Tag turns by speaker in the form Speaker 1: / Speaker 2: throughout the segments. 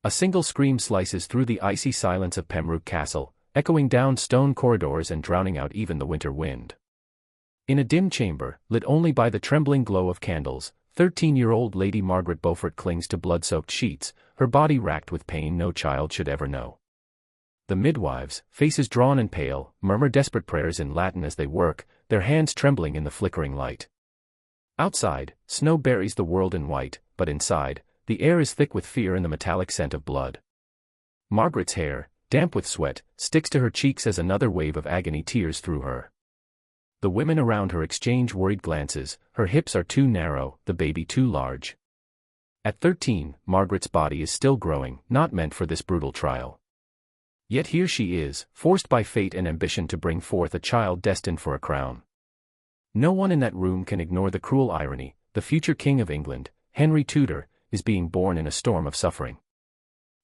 Speaker 1: A single scream slices through the icy silence of Pembroke Castle, echoing down stone corridors and drowning out even the winter wind. In a dim chamber, lit only by the trembling glow of candles, 13-year-old Lady Margaret Beaufort clings to blood-soaked sheets, her body racked with pain no child should ever know. The midwives, faces drawn and pale, murmur desperate prayers in Latin as they work, their hands trembling in the flickering light. Outside, snow buries the world in white, but inside, the air is thick with fear and the metallic scent of blood. Margaret's hair, damp with sweat, sticks to her cheeks as another wave of agony tears through her. The women around her exchange worried glances, her hips are too narrow, the baby too large. At 13, Margaret's body is still growing, not meant for this brutal trial. Yet here she is, forced by fate and ambition to bring forth a child destined for a crown. No one in that room can ignore the cruel irony: the future King of England, Henry Tudor, is being born in a storm of suffering.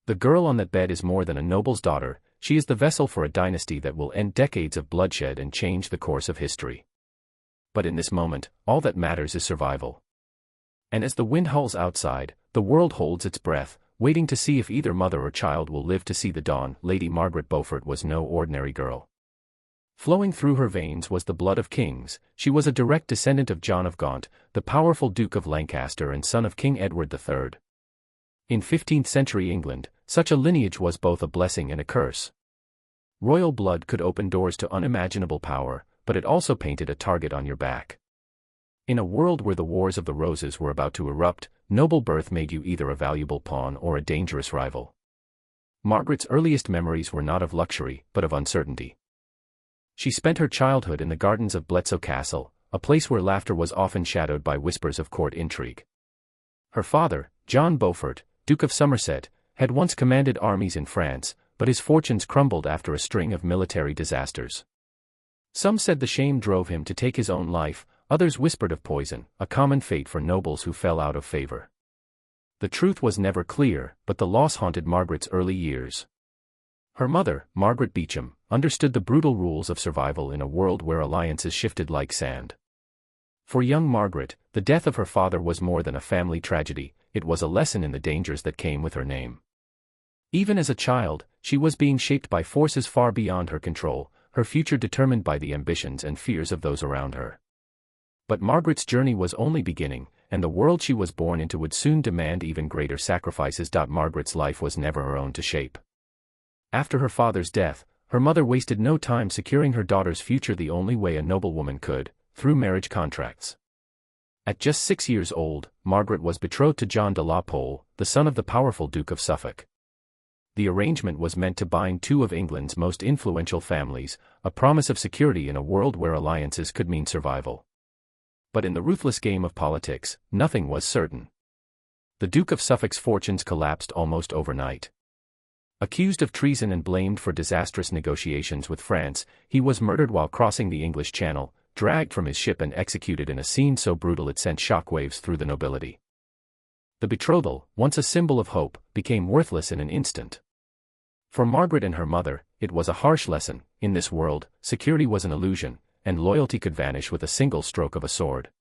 Speaker 1: The girl on that bed is more than a noble's daughter, she is the vessel for a dynasty that will end decades of bloodshed and change the course of history. But in this moment, all that matters is survival. And as the wind howls outside, the world holds its breath, waiting to see if either mother or child will live to see the dawn. Lady Margaret Beaufort was no ordinary girl. Flowing through her veins was the blood of kings. She was a direct descendant of John of Gaunt, the powerful Duke of Lancaster and son of King Edward III. In 15th-century England, such a lineage was both a blessing and a curse. Royal blood could open doors to unimaginable power, but it also painted a target on your back. In a world where the Wars of the Roses were about to erupt, noble birth made you either a valuable pawn or a dangerous rival. Margaret's earliest memories were not of luxury, but of uncertainty. She spent her childhood in the gardens of Bletsoe Castle, a place where laughter was often shadowed by whispers of court intrigue. Her father, John Beaufort, Duke of Somerset, had once commanded armies in France, but his fortunes crumbled after a string of military disasters. Some said the shame drove him to take his own life, others whispered of poison, a common fate for nobles who fell out of favor. The truth was never clear, but the loss haunted Margaret's early years. Her mother, Margaret Beauchamp, understood the brutal rules of survival in a world where alliances shifted like sand. For young Margaret, the death of her father was more than a family tragedy, it was a lesson in the dangers that came with her name. Even as a child, she was being shaped by forces far beyond her control, her future determined by the ambitions and fears of those around her. But Margaret's journey was only beginning, and the world she was born into would soon demand even greater sacrifices. Margaret's life was never her own to shape. After her father's death, her mother wasted no time securing her daughter's future the only way a noblewoman could, through marriage contracts. At just 6 years old, Margaret was betrothed to John de la Pole, the son of the powerful Duke of Suffolk. The arrangement was meant to bind two of England's most influential families, a promise of security in a world where alliances could mean survival. But in the ruthless game of politics, nothing was certain. The Duke of Suffolk's fortunes collapsed almost overnight. Accused of treason and blamed for disastrous negotiations with France, he was murdered while crossing the English Channel, dragged from his ship and executed in a scene so brutal it sent shockwaves through the nobility. The betrothal, once a symbol of hope, became worthless in an instant. For Margaret and her mother, it was a harsh lesson: in this world, security was an illusion, and loyalty could vanish with a single stroke of a sword.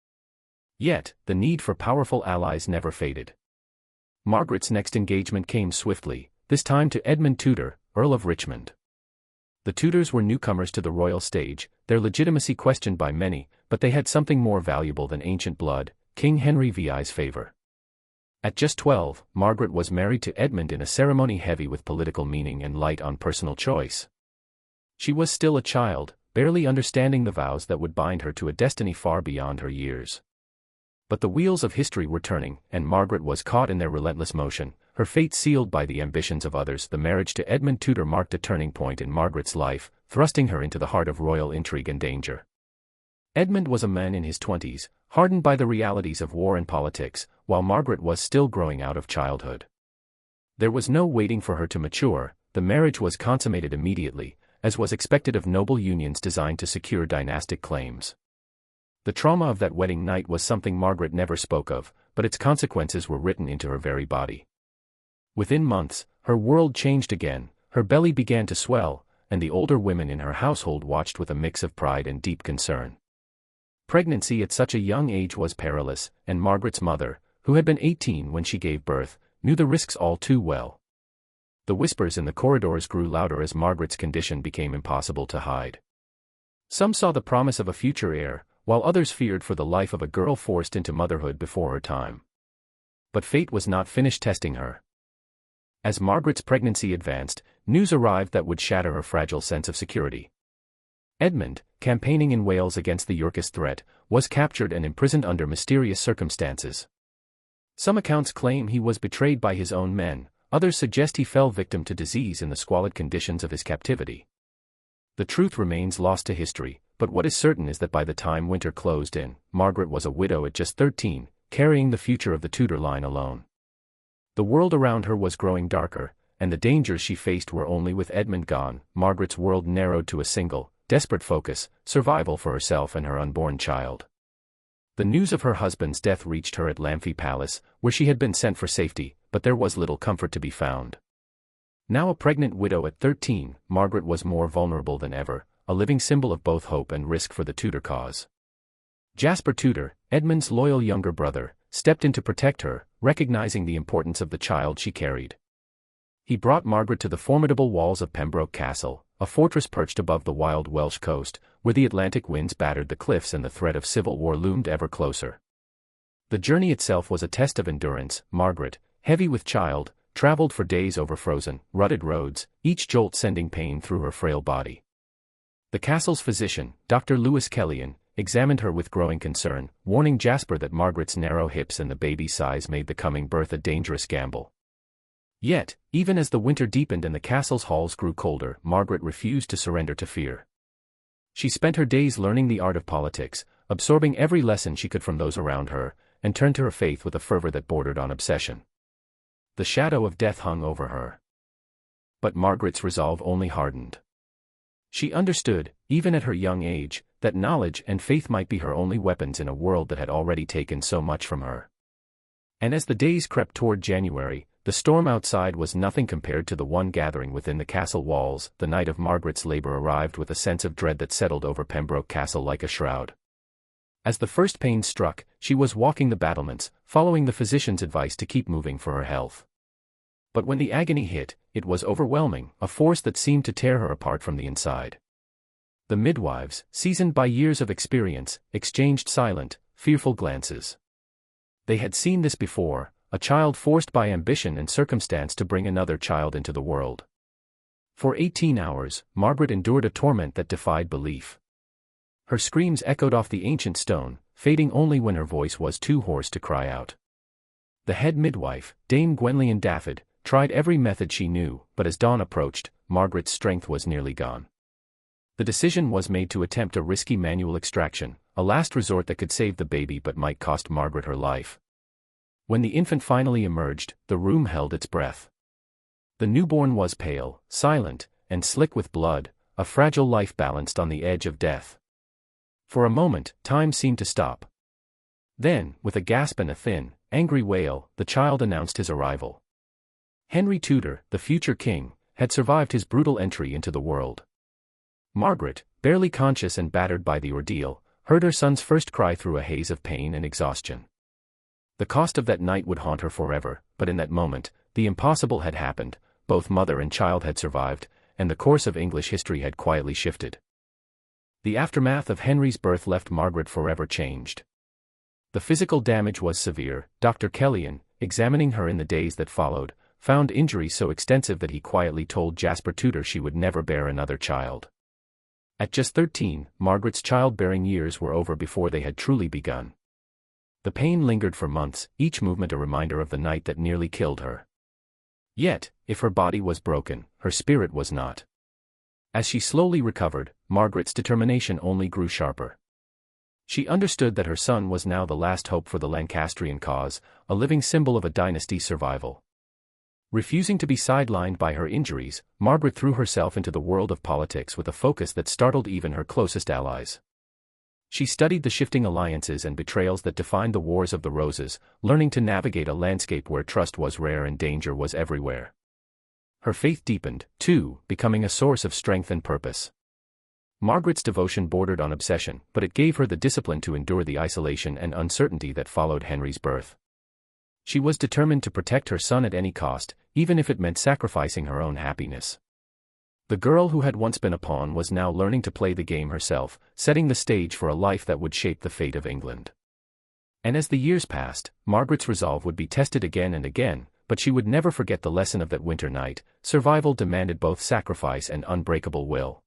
Speaker 1: Yet, the need for powerful allies never faded. Margaret's next engagement came swiftly, this time to Edmund Tudor, Earl of Richmond. The Tudors were newcomers to the royal stage, their legitimacy questioned by many, but they had something more valuable than ancient blood: King Henry VI's favor. At just 12, Margaret was married to Edmund in a ceremony heavy with political meaning and light on personal choice. She was still a child, barely understanding the vows that would bind her to a destiny far beyond her years. But the wheels of history were turning, and Margaret was caught in their relentless motion, her fate sealed by the ambitions of others. The marriage to Edmund Tudor marked a turning point in Margaret's life, thrusting her into the heart of royal intrigue and danger. Edmund was a man in his 20s, hardened by the realities of war and politics, while Margaret was still growing out of childhood. There was no waiting for her to mature, the marriage was consummated immediately, as was expected of noble unions designed to secure dynastic claims. The trauma of that wedding night was something Margaret never spoke of, but its consequences were written into her very body. Within months, her world changed again, her belly began to swell, and the older women in her household watched with a mix of pride and deep concern. Pregnancy at such a young age was perilous, and Margaret's mother, who had been 18 when she gave birth, knew the risks all too well. The whispers in the corridors grew louder as Margaret's condition became impossible to hide. Some saw the promise of a future heir, while others feared for the life of a girl forced into motherhood before her time. But fate was not finished testing her. As Margaret's pregnancy advanced, news arrived that would shatter her fragile sense of security. Edmund, campaigning in Wales against the Yorkist threat, was captured and imprisoned under mysterious circumstances. Some accounts claim he was betrayed by his own men, others suggest he fell victim to disease in the squalid conditions of his captivity. The truth remains lost to history, but what is certain is that by the time winter closed in, Margaret was a widow at just 13, carrying the future of the Tudor line alone. The world around her was growing darker, and the dangers she faced were only with Edmund gone. Margaret's world narrowed to a single, desperate focus: survival for herself and her unborn child. The news of her husband's death reached her at Lamphy Palace, where she had been sent for safety, but there was little comfort to be found. Now a pregnant widow at 13, Margaret was more vulnerable than ever, a living symbol of both hope and risk for the Tudor cause. Jasper Tudor, Edmund's loyal younger brother, stepped in to protect her, recognizing the importance of the child she carried. He brought Margaret to the formidable walls of Pembroke Castle, a fortress perched above the wild Welsh coast, where the Atlantic winds battered the cliffs and the threat of civil war loomed ever closer. The journey itself was a test of endurance. Margaret, heavy with child, traveled for days over frozen, rutted roads, each jolt sending pain through her frail body. The castle's physician, Dr. Lewis Kellyan, examined her with growing concern, warning Jasper that Margaret's narrow hips and the baby's size made the coming birth a dangerous gamble. Yet, even as the winter deepened and the castle's halls grew colder, Margaret refused to surrender to fear. She spent her days learning the art of politics, absorbing every lesson she could from those around her, and turned to her faith with a fervor that bordered on obsession. The shadow of death hung over her. But Margaret's resolve only hardened. She understood, even at her young age, that knowledge and faith might be her only weapons in a world that had already taken so much from her. And as the days crept toward January, the storm outside was nothing compared to the one gathering within the castle walls. The night of Margaret's labor arrived with a sense of dread that settled over Pembroke Castle like a shroud. As the first pain struck, she was walking the battlements, following the physician's advice to keep moving for her health. But when the agony hit, it was overwhelming, a force that seemed to tear her apart from the inside. The midwives, seasoned by years of experience, exchanged silent, fearful glances. They had seen this before, a child forced by ambition and circumstance to bring another child into the world. For 18 hours, Margaret endured a torment that defied belief. Her screams echoed off the ancient stone, fading only when her voice was too hoarse to cry out. The head midwife, Dame Gwenllian Daffyd, tried every method she knew, but as dawn approached, Margaret's strength was nearly gone. The decision was made to attempt a risky manual extraction, a last resort that could save the baby but might cost Margaret her life. When the infant finally emerged, the room held its breath. The newborn was pale, silent, and slick with blood, a fragile life balanced on the edge of death. For a moment, time seemed to stop. Then, with a gasp and a thin, angry wail, the child announced his arrival. Henry Tudor, the future king, had survived his brutal entry into the world. Margaret, barely conscious and battered by the ordeal, heard her son's first cry through a haze of pain and exhaustion. The cost of that night would haunt her forever, but in that moment, the impossible had happened, both mother and child had survived, and the course of English history had quietly shifted. The aftermath of Henry's birth left Margaret forever changed. The physical damage was severe. Dr. Kellyan, examining her in the days that followed, found injuries so extensive that he quietly told Jasper Tudor she would never bear another child. At just 13, Margaret's childbearing years were over before they had truly begun. The pain lingered for months, each movement a reminder of the night that nearly killed her. Yet, if her body was broken, her spirit was not. As she slowly recovered, Margaret's determination only grew sharper. She understood that her son was now the last hope for the Lancastrian cause, a living symbol of a dynasty's survival. Refusing to be sidelined by her injuries, Margaret threw herself into the world of politics with a focus that startled even her closest allies. She studied the shifting alliances and betrayals that defined the Wars of the Roses, learning to navigate a landscape where trust was rare and danger was everywhere. Her faith deepened, too, becoming a source of strength and purpose. Margaret's devotion bordered on obsession, but it gave her the discipline to endure the isolation and uncertainty that followed Henry's birth. She was determined to protect her son at any cost, even if it meant sacrificing her own happiness. The girl who had once been a pawn was now learning to play the game herself, setting the stage for a life that would shape the fate of England. And as the years passed, Margaret's resolve would be tested again and again, but she would never forget the lesson of that winter night. Survival demanded both sacrifice and unbreakable will.